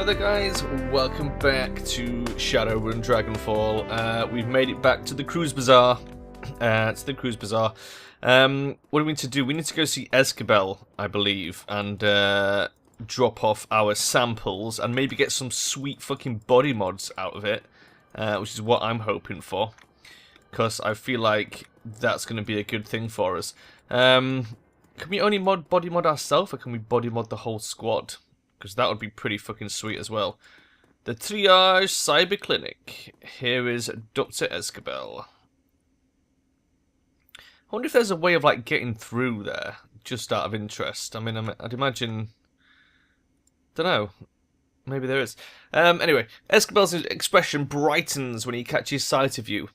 Hello there guys, welcome back to Shadowrun Dragonfall. We've made it back to the Cruise Bazaar. What do we need to do? We need to go see Escabel, I believe, and drop off our samples and maybe get some sweet fucking body mods out of it, which is what I'm hoping for, because I feel like that's going to be a good thing for us. Can we only body mod ourselves, or can we body mod the whole squad? Because that would be pretty fucking sweet as well. The Triage Cyber Clinic. Here is Dr. Escabel. I wonder if there's a way of like getting through there, just out of interest. I mean, I'd imagine. Don't know. Maybe there is. Anyway, Escabel's expression brightens when he catches sight of you.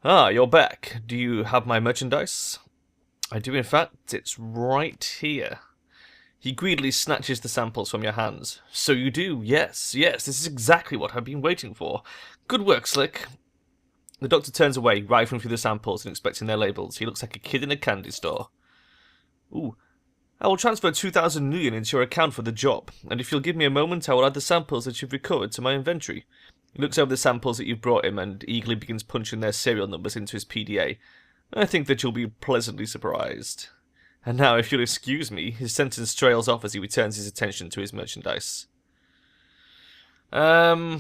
Ah, you're back. Do you have my merchandise? I do, in fact. It's right here. He greedily snatches the samples from your hands. So you do, yes, this is exactly what I've been waiting for. Good work, Slick. The doctor turns away, rifling through the samples and inspecting their labels. He looks like a kid in a candy store. Ooh. I will transfer 2,000 million into your account for the job, and if you'll give me a moment, I will add the samples that you've recovered to my inventory. He looks over the samples that you've brought him and eagerly begins punching their serial numbers into his PDA. I think that you'll be pleasantly surprised. And now, if you'll excuse me, his sentence trails off as he returns his attention to his merchandise. Yeah,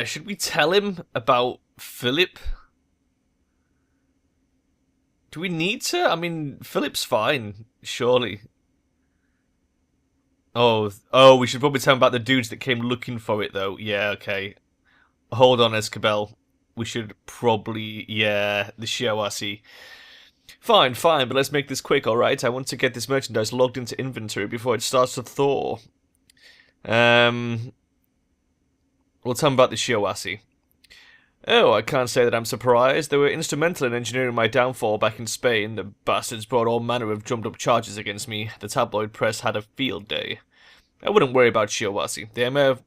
should we tell him about Philip? Do we need to? I mean, Philip's fine, surely. Oh, we should probably tell him about the dudes that came looking for it, though. Yeah, okay. Hold on, Escabel. We should probably, yeah, the Shiawase. Fine, but let's make this quick, alright? I want to get this merchandise logged into inventory before it starts to thaw. We'll tell him about the Shiawase. Oh, I can't say that I'm surprised. They were instrumental in engineering my downfall back in Spain. The bastards brought all manner of drummed-up charges against me. The tabloid press had a field day. I wouldn't worry about Shiawase.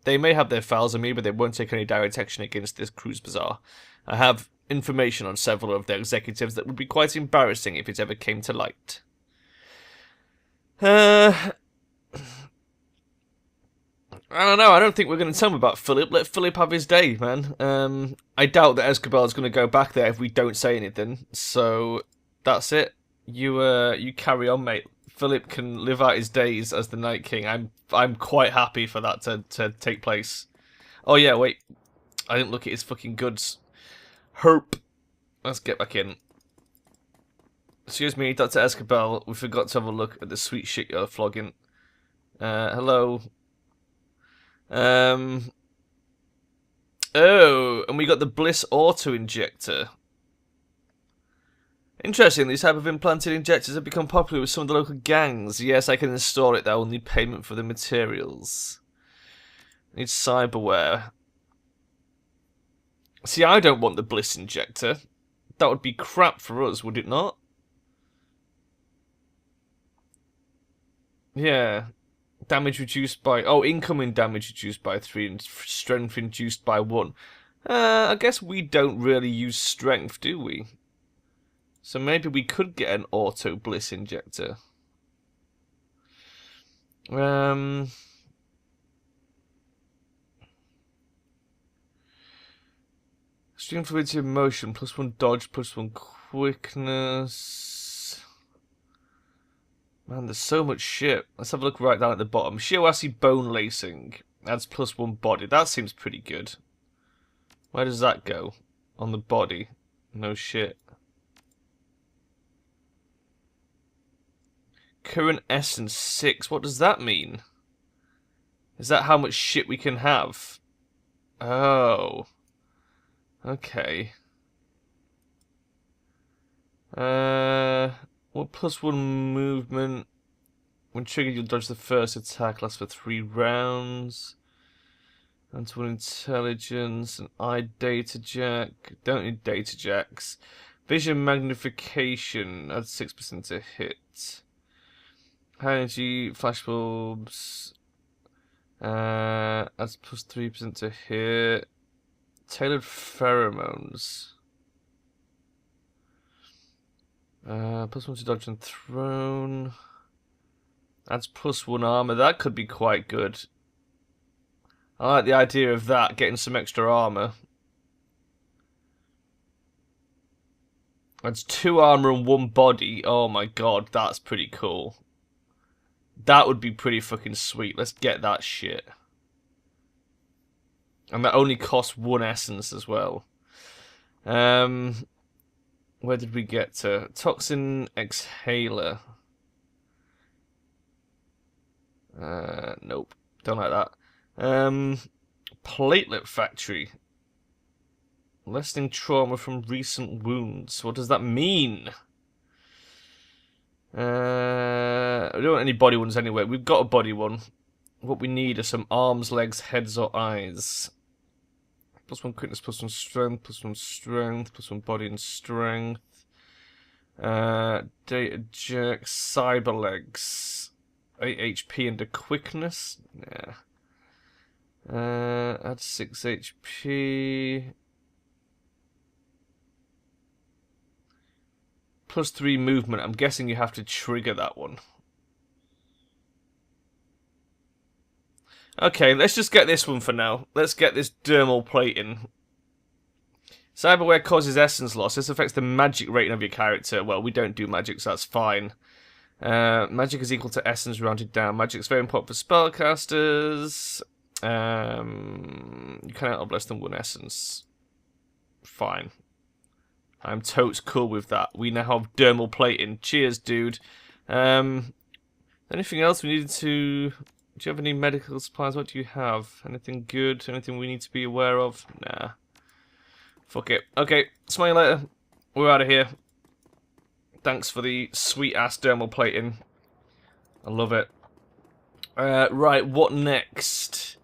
They may have their files on me, but they won't take any direct action against this Cruise Bazaar. I have information on several of their executives that would be quite embarrassing if it ever came to light. I don't know, I don't think we're going to tell him about Philip. Let Philip have his day, man. I doubt that Escabel is going to go back there if we don't say anything. So, that's it. You carry on, mate. Philip can live out his days as the Night King. I'm quite happy for that to take place. Oh yeah, wait. I didn't look at his fucking goods. Herp. Let's get back in. Excuse me, Dr. Escabel. We forgot to have a look at the sweet shit you're flogging. Hello. Oh, and we got the Bliss auto-injector. Interesting, these type of implanted injectors have become popular with some of the local gangs. Yes, I can install it, though. I'll need payment for the materials. Need cyberware. See, I don't want the Bliss injector. That would be crap for us, would it not? Yeah. Damage reduced by... Oh, incoming damage reduced by 3 and strength reduced by 1. I guess we don't really use strength, do we? So maybe we could get an auto Bliss injector. Stream fluidity of motion, +1 dodge, +1 quickness. Man, there's so much shit. Let's have a look right down at the bottom. Shiawase bone lacing. Adds +1 body. That seems pretty good. Where does that go? On the body. No shit. Current essence 6. What does that mean? Is that how much shit we can have? Oh. Okay. What +1 movement? When triggered, you'll dodge the first attack. Lasts for 3 rounds. And +1 intelligence. An eye data jack. Don't need data jacks. Vision magnification. Adds 6% to hit. High energy flashbulbs. Adds +3% to hit. Tailored pheromones. +1 to dodge and thrown. Adds +1 armor. That could be quite good. I like the idea of that, getting some extra armor. Adds 2 armor and 1 body. Oh my god, that's pretty cool. That would be pretty fucking sweet. Let's get that shit. And that only costs 1 essence as well. Where did we get to? Toxin exhaler. Nope. Don't like that. Platelet factory. Lessening trauma from recent wounds. What does that mean? We don't want any body ones anyway. We've got a body one. What we need are some arms, legs, heads, or eyes. +1 quickness, +1 strength, +1 strength, +1 body and strength. Data jerk, cyber legs. 8 HP and a quickness. Yeah. Add 6 HP. +3 movement. I'm guessing you have to trigger that one. Okay, let's just get this one for now. Let's get this dermal plating. Cyberware causes essence loss. This affects the magic rating of your character. Well, we don't do magic, so that's fine. Magic is equal to essence rounded down. Magic's very important for spellcasters. You cannot have less than 1 essence. Fine. I'm totes cool with that. We now have dermal plating. Cheers, dude. Anything else we needed to... Do you have any medical supplies? What do you have? Anything good? Anything we need to be aware of? Nah. Fuck it. Okay, smell you later. We're out of here. Thanks for the sweet-ass dermal plating. I love it. Right, what next?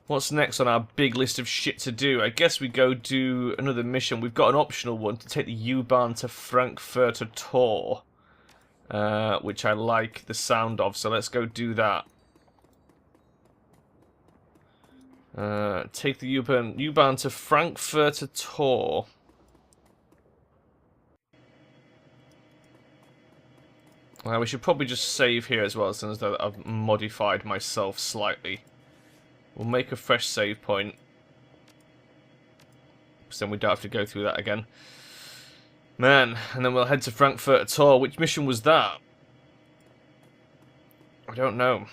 What's next on our big list of shit to do? I guess we go do another mission. We've got an optional one to take the U-Bahn to Frankfurter Tor. Which I like the sound of, so let's go do that. Take the U-Bahn to Frankfurter Tor. We should probably just save here as well, since I've modified myself slightly. We'll make a fresh save point. So then we don't have to go through that again. Man, and then we'll head to Frankfurter Tor. Which mission was that? I don't know.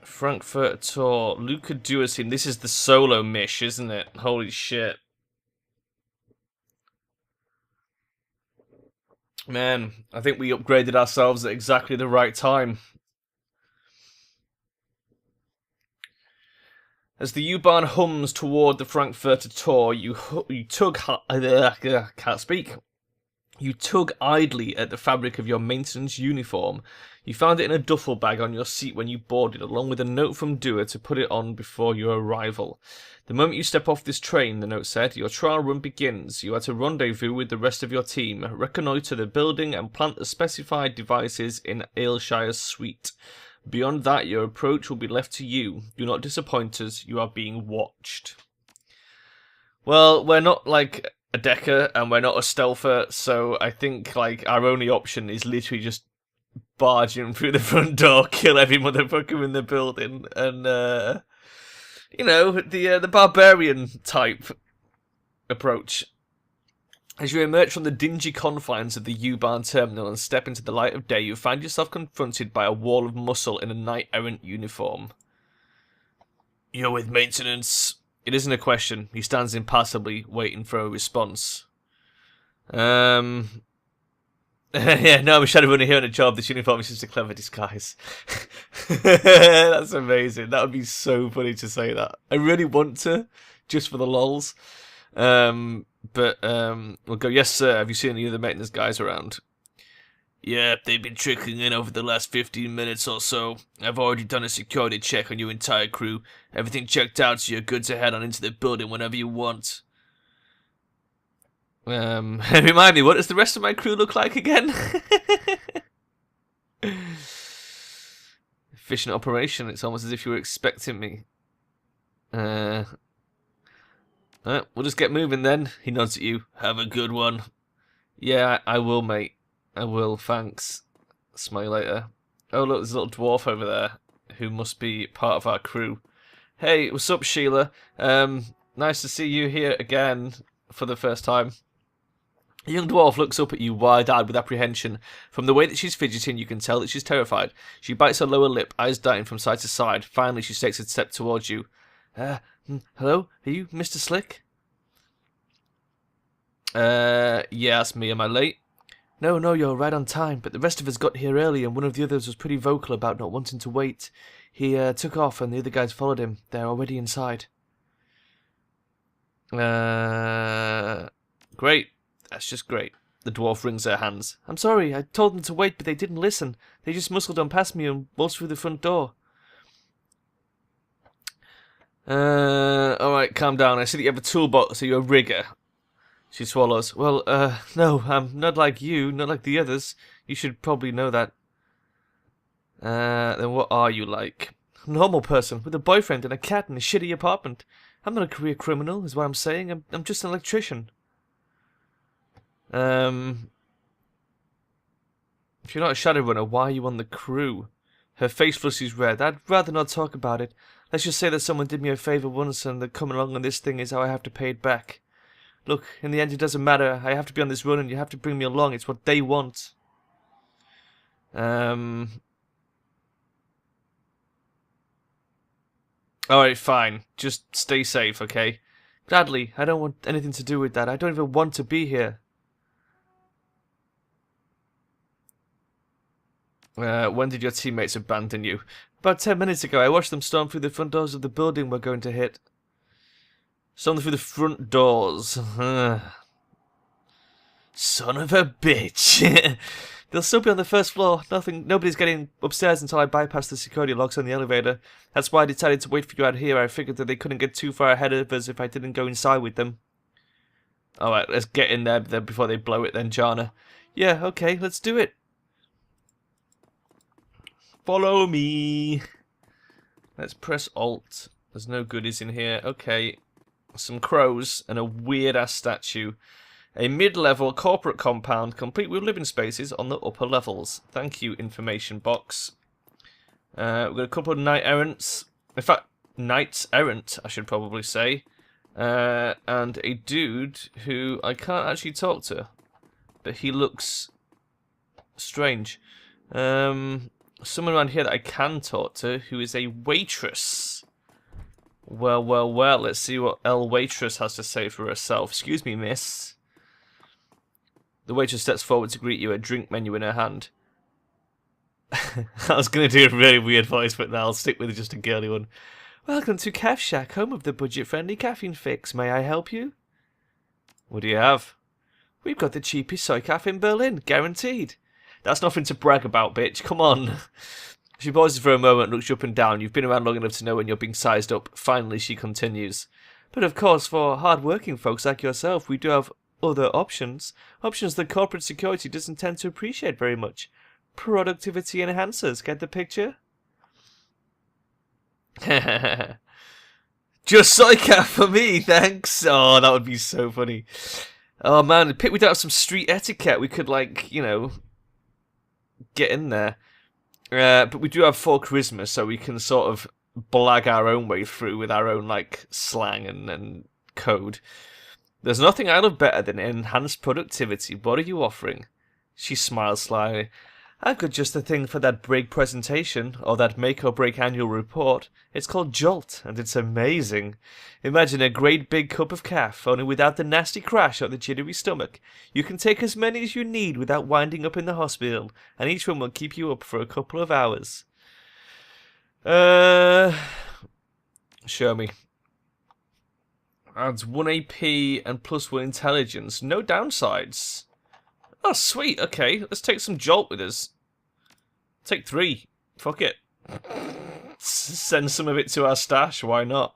Frankfurter Tor. Luca Duasin. This is the solo mish, isn't it? Holy shit. Man, I think we upgraded ourselves at exactly the right time. As the U-Bahn hums toward the Frankfurter Tor, you tug... can't speak. You tug idly at the fabric of your maintenance uniform. You found it in a duffel bag on your seat when you boarded, along with a note from Dua to put it on before your arrival. The moment you step off this train, the note said, your trial run begins. You are to rendezvous with the rest of your team, reconnoitre the building, and plant the specified devices in Aylshire's suite. Beyond that, your approach will be left to you. Do not disappoint us. You are being watched. Well, we're not like a decker and we're not a stealther, so I think like our only option is literally just barging through the front door, kill every motherfucker in the building, and you know, the barbarian type approach. As you emerge from the dingy confines of the U-Bahn terminal and step into the light of day, you find yourself confronted by a wall of muscle in a knight-errant uniform. You're with maintenance. It isn't a question. He stands impassively, waiting for a response. Yeah, no, I'm a Shadowrunner here on a job. This uniform is just a clever disguise. That's amazing. That would be so funny to say that. I really want to, just for the lols. But we'll go, yes sir, have you seen any of the maintenance guys around? Yeah, they've been trickling in over the last 15 minutes or so. I've already done a security check on your entire crew. Everything checked out, so you're good to head on into the building whenever you want. Remind me, what does the rest of my crew look like again? Efficient operation, it's almost as if you were expecting me. We'll just get moving then. He nods at you. Have a good one. Yeah, I will, mate. I will, thanks. Smile later. Oh look, there's a little dwarf over there who must be part of our crew. Hey, what's up, Sheila? Nice to see you here again for the first time. The young dwarf looks up at you wide-eyed with apprehension. From the way that she's fidgeting, you can tell that she's terrified. She bites her lower lip, eyes darting from side to side. Finally, she takes a step towards you. Hello? Are you Mr. Slick? Yeah, that's me. Am I late? No, you're right on time, but the rest of us got here early and one of the others was pretty vocal about not wanting to wait. He took off and the other guys followed him. They're already inside. Great. That's just great. The dwarf wrings her hands. I'm sorry, I told them to wait, but they didn't listen. They just muscled on past me and waltzed through the front door. Alright, calm down. I see that you have a toolbox, so you're a rigger. She swallows. Well, no, I'm not like you, not like the others. You should probably know that. Then what are you like? A normal person, with a boyfriend and a cat in a shitty apartment. I'm not a career criminal, is what I'm saying. I'm just an electrician. If you're not a Shadowrunner, why are you on the crew? Her face flushes red. I'd rather not talk about it. Let's just say that someone did me a favour once and that coming along on this thing is how I have to pay it back. Look, in the end it doesn't matter. I have to be on this run and you have to bring me along. It's what they want. Alright, fine. Just stay safe, okay? Gladly. I don't want anything to do with that. I don't even want to be here. When did your teammates abandon you? About 10 minutes ago. I watched them storm through the front doors of the building we're going to hit. Storm through the front doors. Son of a bitch. They'll still be on the first floor. Nobody's getting upstairs until I bypass the security locks on the elevator. That's why I decided to wait for you out here. I figured that they couldn't get too far ahead of us if I didn't go inside with them. Alright, let's get in there before they blow it then, Jana. Yeah, okay, let's do it. Follow me. Let's press Alt. There's no goodies in here. Okay. Some crows and a weird-ass statue. A mid-level corporate compound complete with living spaces on the upper levels. Thank you, information box. We've got a couple of knight errants. In fact, knights errant, I should probably say. And a dude who I can't actually talk to. But he looks strange. Someone around here that I can talk to who is a waitress. Well, let's see what L Waitress has to say for herself. Excuse me, miss. The waitress steps forward to greet you, a drink menu in her hand. I was going to do a really weird voice, but now I'll stick with just a girly one. Welcome to Caf Shack, home of the budget-friendly caffeine fix. May I help you? What do you have? We've got the cheapest soy cafe in Berlin, guaranteed. That's nothing to brag about, bitch. Come on. She pauses for a moment and looks you up and down. You've been around long enough to know when you're being sized up. Finally, she continues. But of course, for hard-working folks like yourself, we do have other options. Options that corporate security doesn't tend to appreciate very much. Productivity enhancers. Get the picture? Just Psycho for me, thanks. Oh, that would be so funny. Oh man, we don't have some street etiquette. We could, like, you know, get in there. But we do have 4 charisma, so we can sort of blag our own way through with our own, like, slang and code. There's nothing I love better than enhanced productivity. What are you offering? She smiles slyly. I've got just the thing for that break presentation, or that make or break annual report. It's called Jolt, and it's amazing. Imagine a great big cup of caf, only without the nasty crash or the jittery stomach. You can take as many as you need without winding up in the hospital, and each one will keep you up for a couple of hours. Show me. Adds 1 AP and +1 intelligence. No downsides. Oh, sweet. Okay, let's take some Jolt with us. Take 3. Fuck it. Send some of it to our stash. Why not?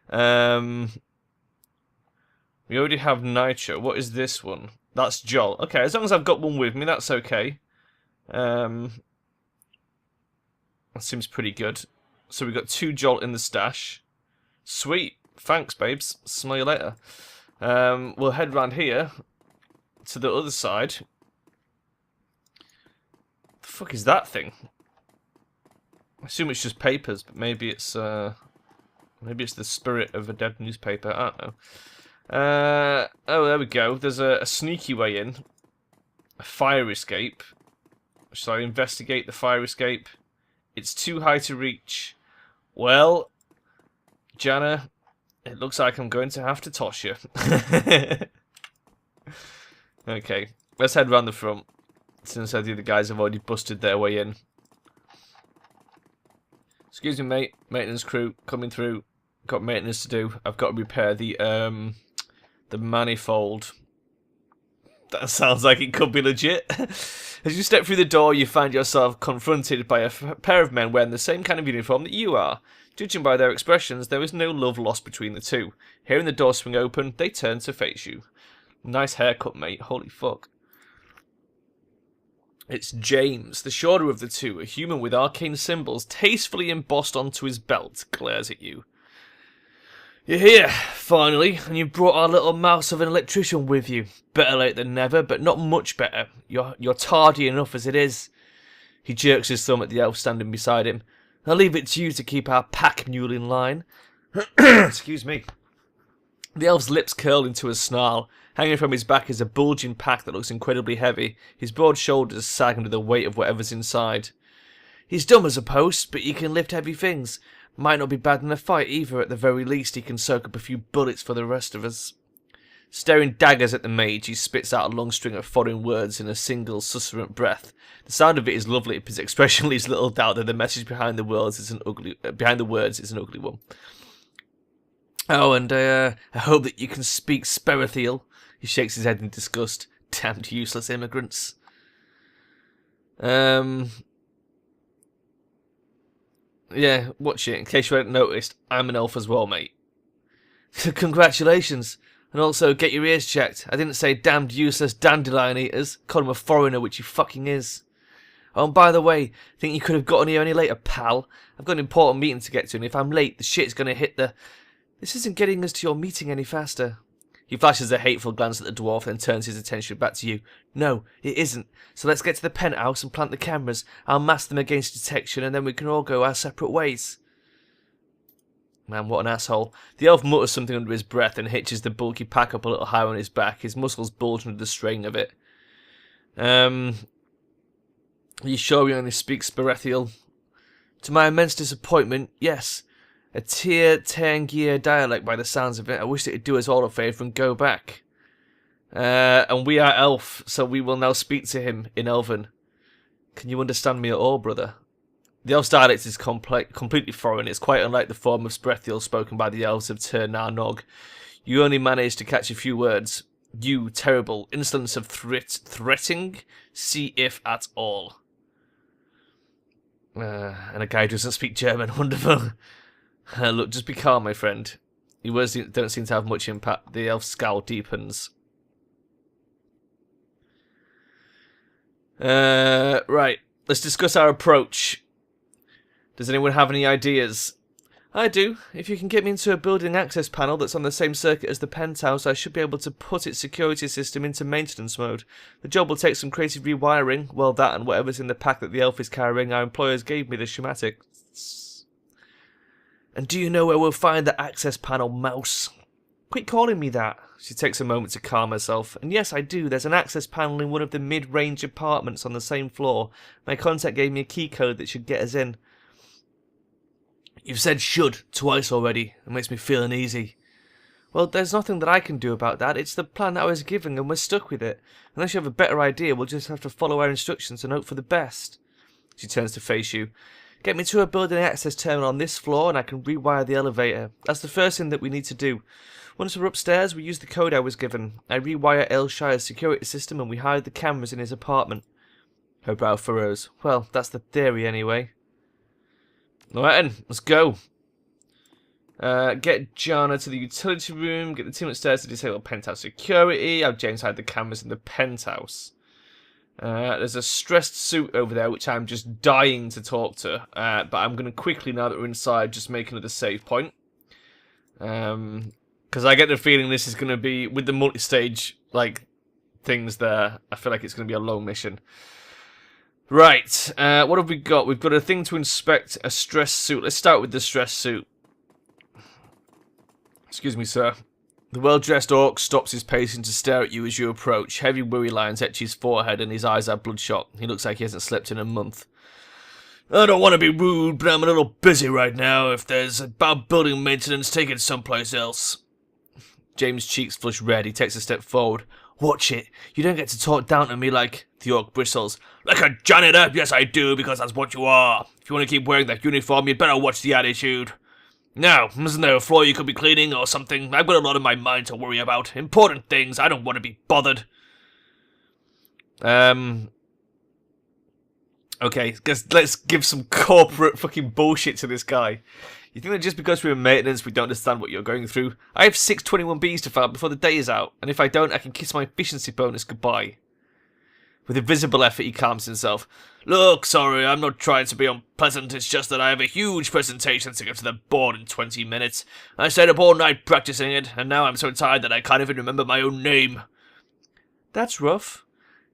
We already have Nitro. What is this one? That's Jolt. Okay, as long as I've got one with me, that's okay. That seems pretty good. So we've got 2 Jolt in the stash. Sweet. Thanks, babes. Smell you later. We'll head round here to the other side. The fuck is that thing? I assume it's just papers, but maybe it's the spirit of a dead newspaper. I don't know. Oh, there we go. There's a sneaky way in. A fire escape. Shall I investigate the fire escape? It's too high to reach. Well, Jana, it looks like I'm going to have to toss you. Okay, let's head round the front. Since the other guys have already busted their way in. Excuse me, mate. Maintenance crew coming through. Got maintenance to do. I've got to repair the manifold. That sounds like it could be legit. As you step through the door, you find yourself confronted by a pair of men wearing the same kind of uniform that you are. Judging by their expressions, there is no love lost between the two. Hearing the door swing open, they turn to face you. Nice haircut, mate. Holy fuck. It's James, the shorter of the two, a human with arcane symbols tastefully embossed onto his belt, glares at you. You're here, finally, and you brought our little mouse of an electrician with you. Better late than never, but not much better. You're tardy enough as it is. He jerks his thumb at the elf standing beside him. I'll leave it to you to keep our pack mule in line. Excuse me. The elf's lips curl into a snarl. Hanging from his back is a bulging pack that looks incredibly heavy. His broad shoulders sag under the weight of whatever's inside. He's dumb as a post, but he can lift heavy things. Might not be bad in a fight either. At the very least, he can soak up a few bullets for the rest of us. Staring daggers at the mage, he spits out a long string of foreign words in a single susurrant breath. The sound of it is lovely, but his expression leaves little doubt that the message behind the words is an ugly one. Oh, and I hope that you can speak Sperathiel. He shakes his head in disgust. Damned useless immigrants. Yeah, watch it. In case you hadn't noticed, I'm an elf as well, mate. Congratulations. And also, get your ears checked. I didn't say damned useless dandelion eaters. Call him a foreigner, which he fucking is. Oh, and by the way, think you could have gotten here any later, pal? I've got an important meeting to get to, and if I'm late, the shit's gonna hit the... This isn't getting us to your meeting any faster. He flashes a hateful glance at the dwarf, then turns his attention back to you. No, it isn't. So let's get to the penthouse and plant the cameras. I'll mask them against detection, and then we can all go our separate ways. Man, what an asshole. The elf mutters something under his breath and hitches the bulky pack up a little higher on his back. His muscles bulge under the strain of it. Are you sure we only speak Sperathiel? To my immense disappointment, yes. A Tangier dialect by the sounds of it. I wish it'd do us all a favour and go back. And we are elf, so we will now speak to him in Elven. Can you understand me at all, brother? The elf's dialect is completely foreign. It's quite unlike the form of Sperathiel spoken by the elves of Tir Na Nog. You only managed to catch a few words. You, terrible, insolence of threatening, see if at all. And a guy who doesn't speak German, wonderful. Look, just be calm, my friend. Your words don't seem to have much impact. The elf's scowl deepens. Right, let's discuss our approach. Does anyone have any ideas? I do. If you can get me into a building access panel that's on the same circuit as the penthouse, I should be able to put its security system into maintenance mode. The job will take some creative rewiring. Well, that and whatever's in the pack that the elf is carrying. Our employers gave me the schematics. And do you know where we'll find the access panel, mouse? Quit calling me that. She takes a moment to calm herself. And yes, I do. There's an access panel in one of the mid-range apartments on the same floor. My contact gave me a key code that should get us in. You've said should twice already. It makes me feel uneasy. Well, there's nothing that I can do about that. It's the plan that I was given and we're stuck with it. Unless you have a better idea, we'll just have to follow our instructions and hope for the best. She turns to face you. Get me to a building access terminal on this floor and I can rewire the elevator. That's the first thing that we need to do. Once we're upstairs, we use the code I was given. I rewire Elshire's security system and we hide the cameras in his apartment. Her brow furrows. Well, that's the theory anyway. Alright then, let's go. Get Jana to the utility room, get the team upstairs to disable penthouse security, have James hide the cameras in the penthouse. There's a stressed suit over there which I'm just dying to talk to, but I'm going to quickly, now that we're inside, just make another save point. Because I get the feeling this is going to be, with the multi-stage like things there, I feel like it's going to be a long mission. Right, what have we got? We've got a thing to inspect, a stress suit. Let's start with the stress suit. Excuse me, sir. The well-dressed orc stops his pacing to stare at you as you approach. Heavy worry lines etch his forehead and his eyes are bloodshot. He looks like he hasn't slept in a month. I don't want to be rude, but I'm a little busy right now. If there's about building maintenance, take it someplace else. James' cheeks flush red. He takes a step forward. Watch it. You don't get to talk down to me like... The orc bristles. Like a janitor? Yes, I do, because that's what you are. If you want to keep wearing that uniform, you'd better watch the attitude. Now, isn't there a floor you could be cleaning or something? I've got a lot on my mind to worry about. Important things. I don't want to be bothered. Okay, let's give some corporate fucking bullshit to this guy. You think that just because we're in maintenance, we don't understand what you're going through? I have 6 21Bs to file before the day is out, and if I don't, I can kiss my efficiency bonus goodbye. With a visible effort, he calms himself. Look, sorry, I'm not trying to be unpleasant, it's just that I have a huge presentation to give to the board in 20 minutes. I stayed up all night practicing it, and now I'm so tired that I can't even remember my own name. That's rough.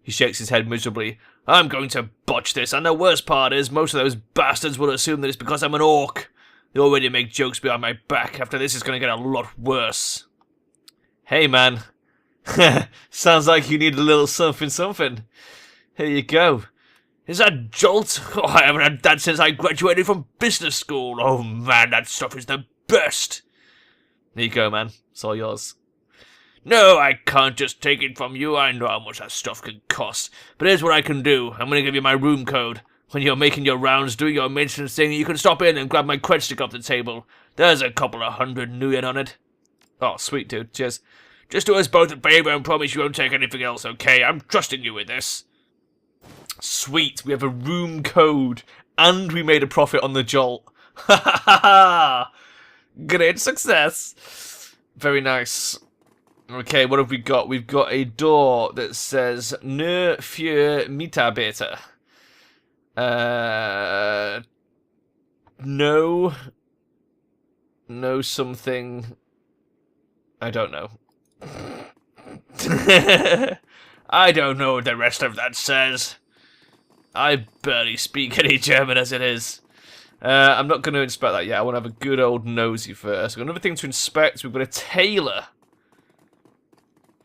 He shakes his head miserably. I'm going to botch this, and the worst part is most of those bastards will assume that it's because I'm an orc. They already make jokes behind my back. After this, it's going to get a lot worse. Hey, man. Sounds like you need a little something. Here you go. Is that Jolt? Oh, I haven't had that since I graduated from business school. Oh, man, that stuff is the best. There you go, man. It's all yours. No, I can't just take it from you. I know how much that stuff can cost. But here's what I can do. I'm going to give you my room code. When you're making your rounds, doing your maintenance thing, you can stop in and grab my cred stick off the table. There's a couple of 100 nuyen on it. Oh, sweet, dude. Cheers. Just do us both a favour and promise you won't take anything else, okay? I'm trusting you with this. Sweet. We have a room code. And we made a profit on the Jolt. Ha ha ha ha! Great success. Very nice. Okay, what have we got? We've got a door that says Ne für Mitarbeiter. No something. I don't know. I don't know what the rest of that says. I barely speak any German as it is. I'm not going to inspect that yet. I want to have a good old nosy first. We've got another thing to inspect. We've got a tailor.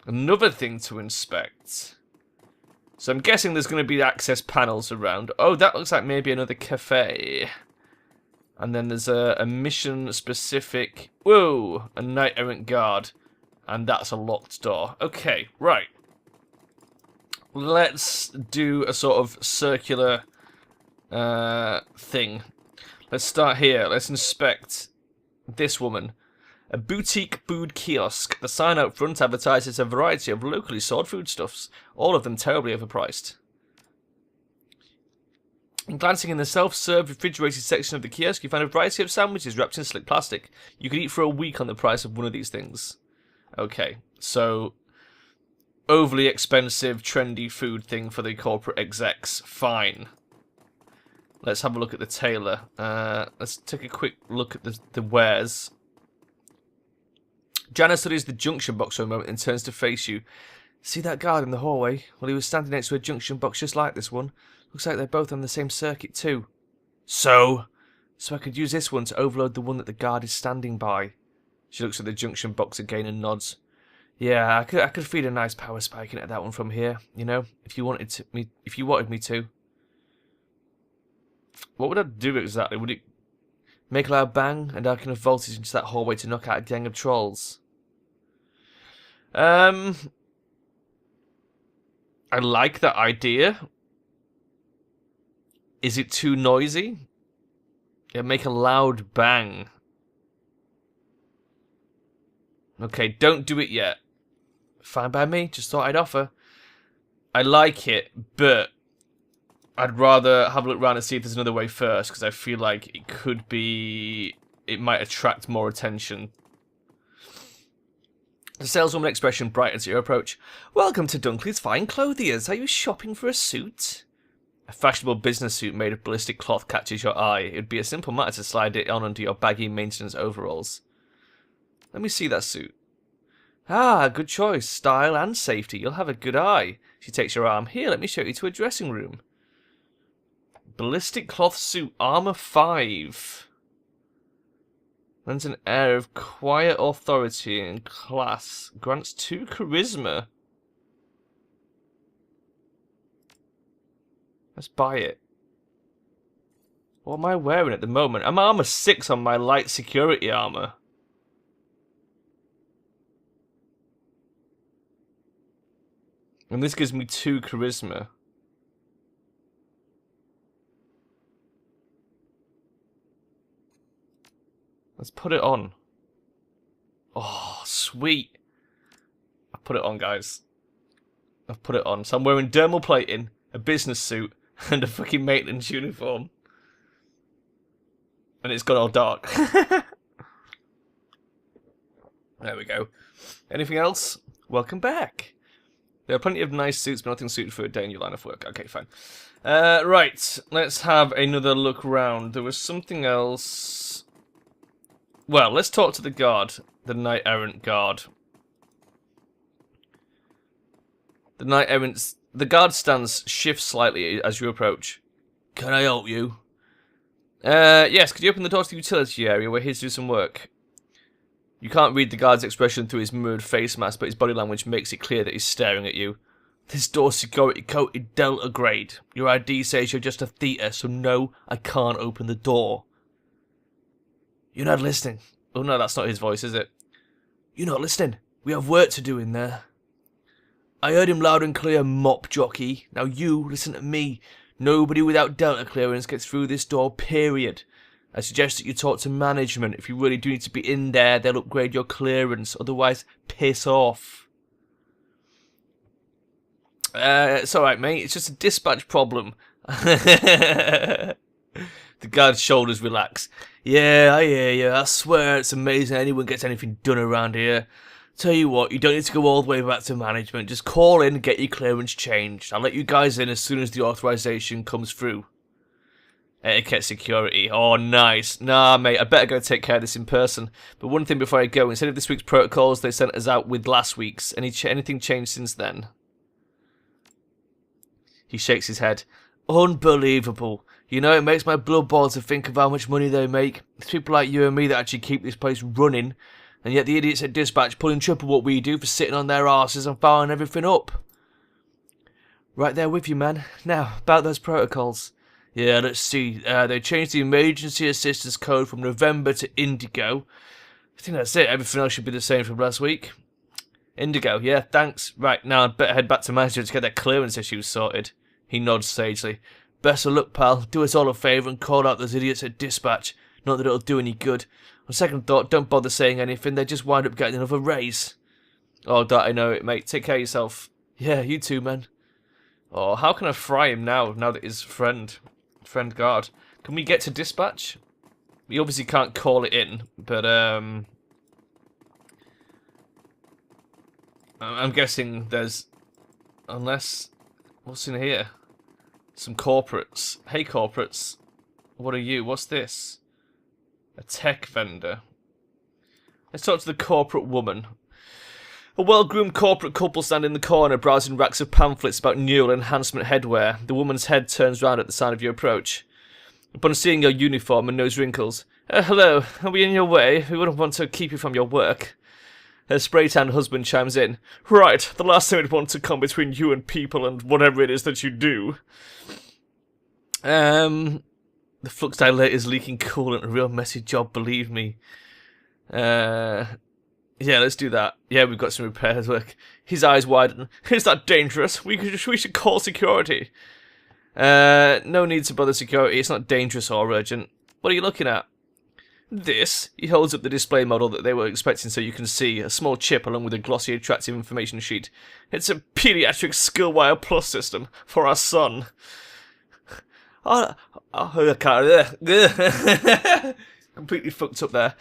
Another thing to inspect. So I'm guessing there's going to be access panels around. Oh, that looks like maybe another cafe. And then there's a mission-specific... Whoa! A knight-errant guard. And that's a locked door. Okay, right. Let's do a sort of circular thing. Let's start here. Let's inspect this woman. A boutique food kiosk. The sign out front advertises a variety of locally sold foodstuffs, all of them terribly overpriced. And glancing in the self-serve refrigerated section of the kiosk, you find a variety of sandwiches wrapped in slick plastic. You could eat for a week on the price of one of these things. Okay, so overly expensive, trendy food thing for the corporate execs. Fine. Let's have a look at the tailor. Let's take a quick look at the wares. Jana studies the junction box for a moment and turns to face you. See that guard in the hallway? Well, he was standing next to a junction box just like this one. Looks like they're both on the same circuit too. So I could use this one to overload the one that the guard is standing by. She looks at the junction box again and nods. Yeah, I could feed a nice power spike into that one from here, you know, if you wanted me to. What would I do exactly? Would it make a loud bang and I can have voltage into that hallway to knock out a gang of trolls? I like that idea. Is it too noisy? Yeah, make a loud bang. Okay, don't do it yet. Fine by me, just thought I'd offer. I like it, but I'd rather have a look around and see if there's another way first, because I feel like it could be... It might attract more attention. The saleswoman expression brightens at your approach. Welcome to Dunkley's Fine Clothiers. Are you shopping for a suit? A fashionable business suit made of ballistic cloth catches your eye. It would be a simple matter to slide it on under your baggy maintenance overalls. Let me see that suit. Ah, good choice. Style and safety. You'll have a good eye. She takes your arm. Here, let me show you to a dressing room. Ballistic cloth suit, armor 5. Lends an air of quiet authority and class. Grants 2 charisma. Let's buy it. What am I wearing at the moment? I'm armor 6 on my light security armor. And this gives me 2 charisma. Let's put it on. Oh, sweet. I've put it on, guys. I've put it on. So I'm wearing dermal plating, a business suit, and a fucking maintenance uniform. And it's got all dark. There we go. Anything else? Welcome back. There are plenty of nice suits, but nothing suited for a day in your line of work. Okay, fine. Right, let's have another look round. There was something else. Well, let's talk to the guard. The Knight Errant guard. The guard stance shifts slightly as you approach. Can I help you? Yes, could you open the door to the utility area? We're here to do some work. You can't read the guard's expression through his mirrored face mask, but his body language makes it clear that he's staring at you. This door's security coated Delta grade. Your ID says you're just a theta, so no, I can't open the door. You're not listening. Oh no, that's not his voice, is it? You're not listening. We have work to do in there. I heard him loud and clear, mop jockey. Now you, listen to me. Nobody without Delta clearance gets through this door, period. I suggest that you talk to management. If you really do need to be in there, they'll upgrade your clearance. Otherwise, piss off. It's alright, mate. It's just a dispatch problem. The guard's shoulders relax. Yeah, I hear you. I swear it's amazing anyone gets anything done around here. Tell you what, you don't need to go all the way back to management. Just call in and get your clearance changed. I'll let you guys in as soon as the authorization comes through. Etiquette security. Oh, nice. Nah, mate, I better go take care of this in person. But one thing before I go, instead of this week's protocols, they sent us out with last week's. Anything changed since then? He shakes his head. Unbelievable. You know, it makes my blood boil to think of how much money they make. It's people like you and me that actually keep this place running. And yet the idiots at Dispatch pulling triple what we do for sitting on their arses and filing everything up. Right there with you, man. Now, about those protocols. Yeah, let's see. They changed the emergency assistance code from November to Indigo. I think that's it. Everything else should be the same from last week. Indigo, yeah, thanks. Right, now I'd better head back to management to get their clearance issues sorted. He nods sagely. Best of luck, pal. Do us all a favour and call out those idiots at Dispatch. Not that it'll do any good. On second thought, don't bother saying anything. They just wind up getting another raise. Oh, that I know it, mate. Take care of yourself. Yeah, you too, man. Oh, how can I fry him now that his friend guard. Can we get to Dispatch? We obviously can't call it in, but I'm guessing there's, unless, what's in here? Some corporates. Hey corporates, what are you? What's this? A tech vendor. Let's talk to the corporate woman. A well-groomed corporate couple stand in the corner browsing racks of pamphlets about neural enhancement headwear. The woman's head turns round at the sound of your approach. Upon seeing your uniform and nose wrinkles, hello, are we in your way? We wouldn't want to keep you from your work. Her spray-tanned husband chimes in. Right, the last thing we'd want to come between you and people and whatever it is that you do. The flux dilator's leaking coolant, a real messy job, believe me. Yeah, let's do that. Yeah, we've got some repairs work. His eyes widen. Is that dangerous? We should call security. No need to bother security. It's not dangerous or urgent. What are you looking at? This. He holds up the display model that they were expecting so you can see. A small chip along with a glossy, attractive information sheet. It's a pediatric Skillwire Plus system for our son. Completely fucked up there.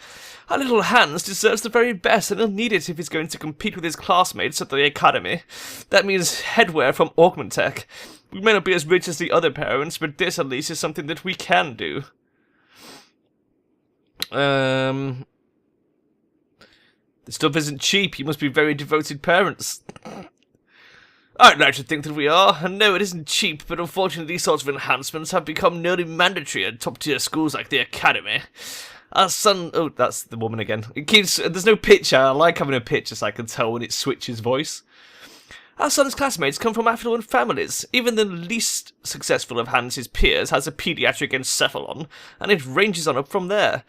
Our little Hans deserves the very best, and he'll need it if he's going to compete with his classmates at the academy. That means headwear from Pontiac. We may not be as rich as the other parents, but this at least is something that we can do. The stuff isn't cheap. You must be very devoted parents. I'd like to think that we are, and no, it isn't cheap, but unfortunately these sorts of enhancements have become nearly mandatory at top-tier schools like the Academy. Our son... Oh, that's the woman again. It keeps... There's no picture. I like having a picture so I can tell when it switches voice. Our son's classmates come from affluent families. Even the least successful of Hans's peers has a pediatric encephalon, and it ranges on up from there.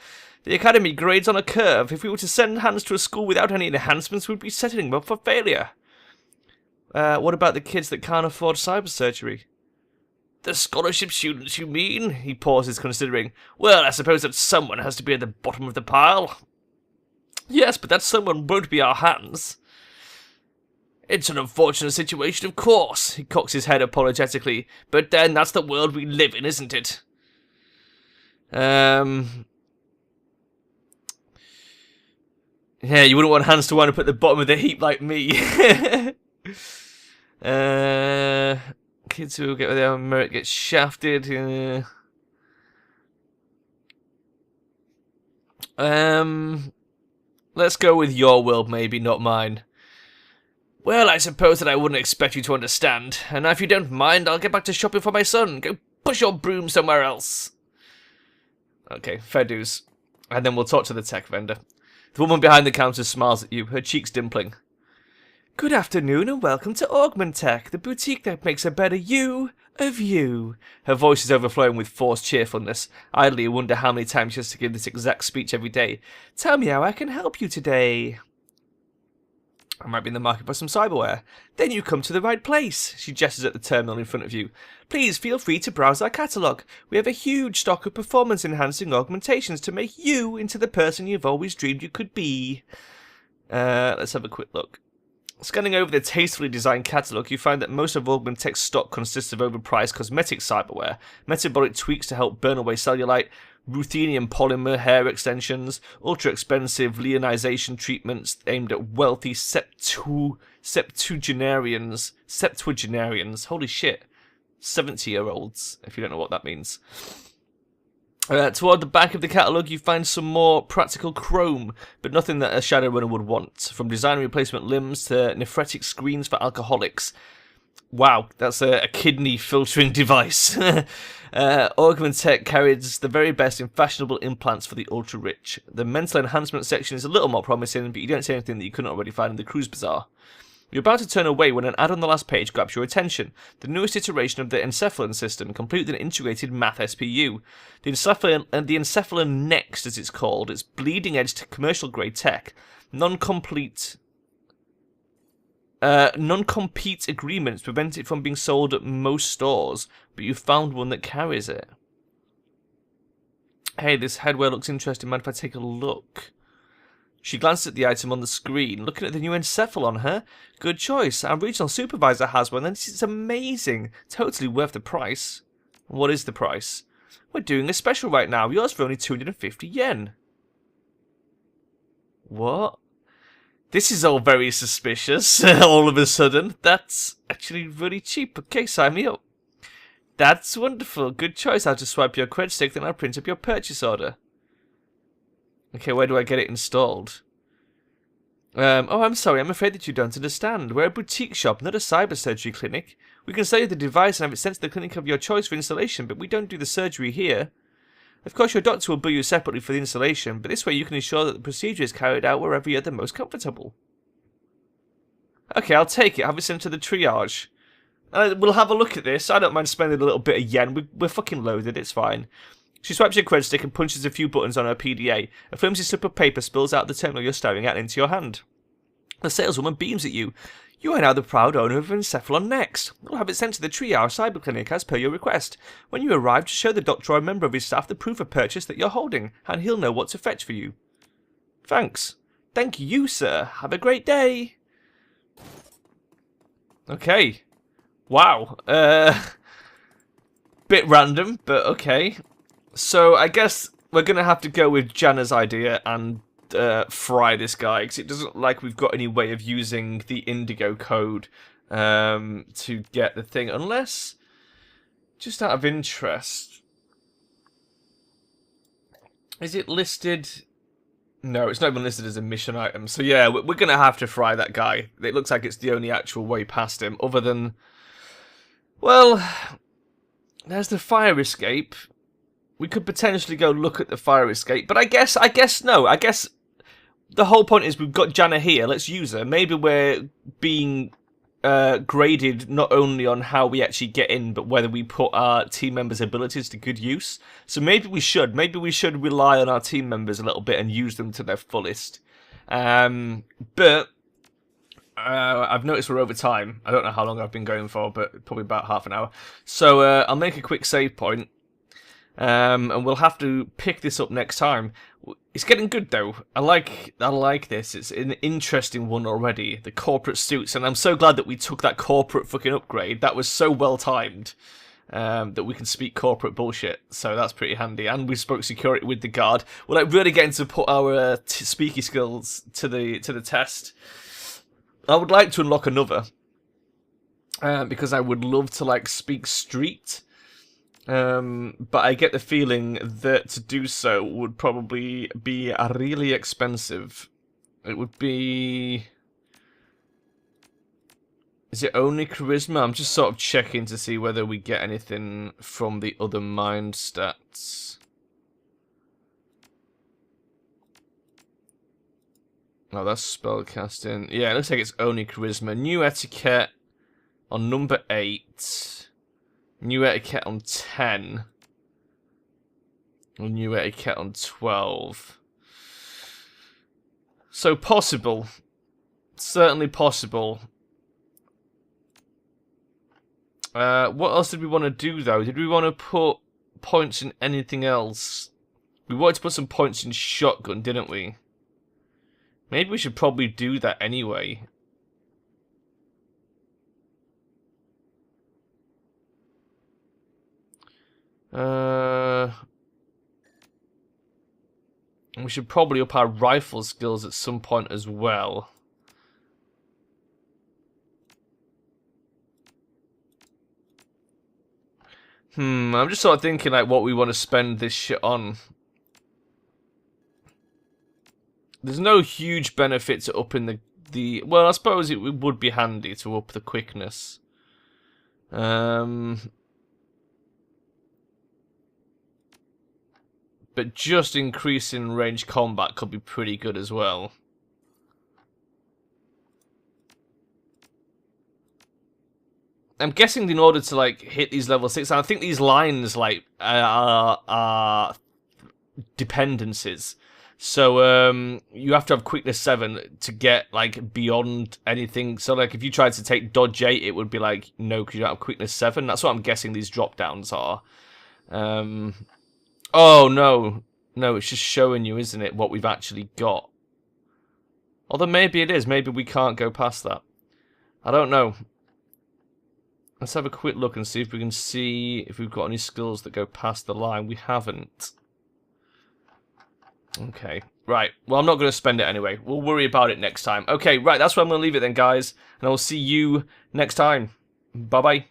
The Academy grades on a curve. If we were to send Hans to a school without any enhancements, we'd be setting him up for failure. What about the kids that can't afford cyber surgery? The scholarship students, you mean? He pauses, considering. Well, I suppose that someone has to be at the bottom of the pile. Yes, but that someone won't be our Hans. It's an unfortunate situation, of course. He cocks his head apologetically. But then, that's the world we live in, isn't it? Yeah, you wouldn't want Hans to wind up at the bottom of the heap like me. Kids who get their merit get shafted. Let's go with your world, maybe, not mine. Well, I suppose that I wouldn't expect you to understand. And if you don't mind, I'll get back to shopping for my son. Go push your broom somewhere else. Okay, fair dues. And then we'll talk to the tech vendor. The woman behind the counter smiles at you, her cheeks dimpling. Good afternoon and welcome to Augmentech, the boutique that makes a better you of you. Her voice is overflowing with forced cheerfulness. Idly, you wonder how many times she has to give this exact speech every day. Tell me how I can help you today. I might be in the market for some cyberware. Then you come to the right place. She gestures at the terminal in front of you. Please feel free to browse our catalogue. We have a huge stock of performance-enhancing augmentations to make you into the person you've always dreamed you could be. Let's have a quick look. Scanning over the tastefully designed catalogue, you find that most of Augmentech's stock consists of overpriced cosmetic cyberware, metabolic tweaks to help burn away cellulite, ruthenium polymer hair extensions, ultra-expensive leonization treatments aimed at wealthy septuagenarians, holy shit, 70-year-olds, if you don't know what that means. Toward the back of the catalogue, you find some more practical chrome, but nothing that a Shadowrunner would want, from design replacement limbs to nephretic screens for alcoholics. Wow, that's a kidney filtering device. Augmentech carries the very best in fashionable implants for the ultra-rich. The mental enhancement section is a little more promising, but you don't see anything that you couldn't already find in the cruise bazaar. You're about to turn away when an ad on the last page grabs your attention. The newest iteration of the encephalon system, complete with an integrated math SPU. The encephalon Next, as it's called, it's bleeding-edge commercial-grade tech. Non-compete agreements prevent it from being sold at most stores, but you found one that carries it. Hey, this headwear looks interesting. Mind if I take a look? She glanced at the item on the screen, looking at the new encephalon, huh? Good choice. Our regional supervisor has one, and it's amazing. Totally worth the price. What is the price? We're doing a special right now. Yours for only 250 yen. What? This is all very suspicious, all of a sudden. That's actually really cheap. Okay, sign me up. That's wonderful. Good choice. I'll just swipe your cred stick, then I'll print up your purchase order. Okay, where do I get it installed? Oh, I'm sorry. I'm afraid that you don't understand. We're a boutique shop, not a cyber surgery clinic. We can sell you the device and have it sent to the clinic of your choice for installation, but we don't do the surgery here. Of course, your doctor will bill you separately for the installation, but this way you can ensure that the procedure is carried out wherever you're the most comfortable. Okay, I'll take it. Have it sent to the triage. We'll have a look at this. I don't mind spending a little bit of yen. We're fucking loaded. It's fine. She swipes your cred stick and punches a few buttons on her PDA. A flimsy slip of paper spills out of the terminal you're staring at into your hand. The saleswoman beams at you. You are now the proud owner of Encephalon Next. We'll have it sent to the Triage Cyber Clinic as per your request. When you arrive, just show the doctor or a member of his staff the proof of purchase that you're holding, and he'll know what to fetch for you. Thanks. Thank you, sir. Have a great day. Okay. Wow. Bit random, but okay. So I guess we're going to have to go with Jana's idea and fry this guy, because it doesn't look like we've got any way of using the Indigo code to get the thing, unless, just out of interest, is it listed No, it's not even listed as a mission item. So yeah, we're going to have to fry that guy. It looks like it's the only actual way past him, other than... Well, there's the fire escape. We could potentially go look at the fire escape, but I guess no. I guess the whole point is we've got Jana here. Let's use her. Maybe we're being graded not only on how we actually get in, but whether we put our team members' abilities to good use. So maybe we should rely on our team members a little bit and use them to their fullest. But I've noticed we're over time. I don't know how long I've been going for, but probably about half an hour. So I'll make a quick save point. And we'll have to pick this up next time. It's getting good though. I like this. It's an interesting one already. The corporate suits, and I'm so glad that we took that corporate fucking upgrade. That was so well timed. That we can speak corporate bullshit. So that's pretty handy. And we spoke security with the guard. We're like really getting to put our speaky skills to the test. I would like to unlock another. Because I would love to like speak street. But I get the feeling that to do so would probably be really expensive. It would be... Is it only charisma? I'm just sort of checking to see whether we get anything from the other mind stats. Oh, that's spellcasting. Yeah, it looks like it's only charisma. New etiquette on number 8. New etiquette on 10. Or new etiquette on 12. So possible. Certainly possible. What else did we want to do though? Did we want to put points in anything else? We wanted to put some points in shotgun, didn't we? Maybe we should probably do that anyway. We should probably up our rifle skills at some point as well. I'm just sort of thinking like what we want to spend this shit on. There's no huge benefit to upping the well, I suppose it would be handy to up the quickness. But just increasing range combat could be pretty good as well. I'm guessing in order to like hit these level 6, I think these lines like are dependencies. So you have to have quickness 7 to get like beyond anything. So like if you tried to take dodge 8, it would be like no, because you don't have quickness 7. That's what I'm guessing these drop downs are. Oh no, it's just showing you, isn't it, what we've actually got. Although maybe it is. Maybe we can't go past that. I don't know. Let's have a quick look and see if we can see if we've got any skills that go past the line. We haven't. Okay, right. Well, I'm not going to spend it anyway. We'll worry about it next time. Okay, right, that's where I'm going to leave it then, guys. And I will see you next time. Bye-bye.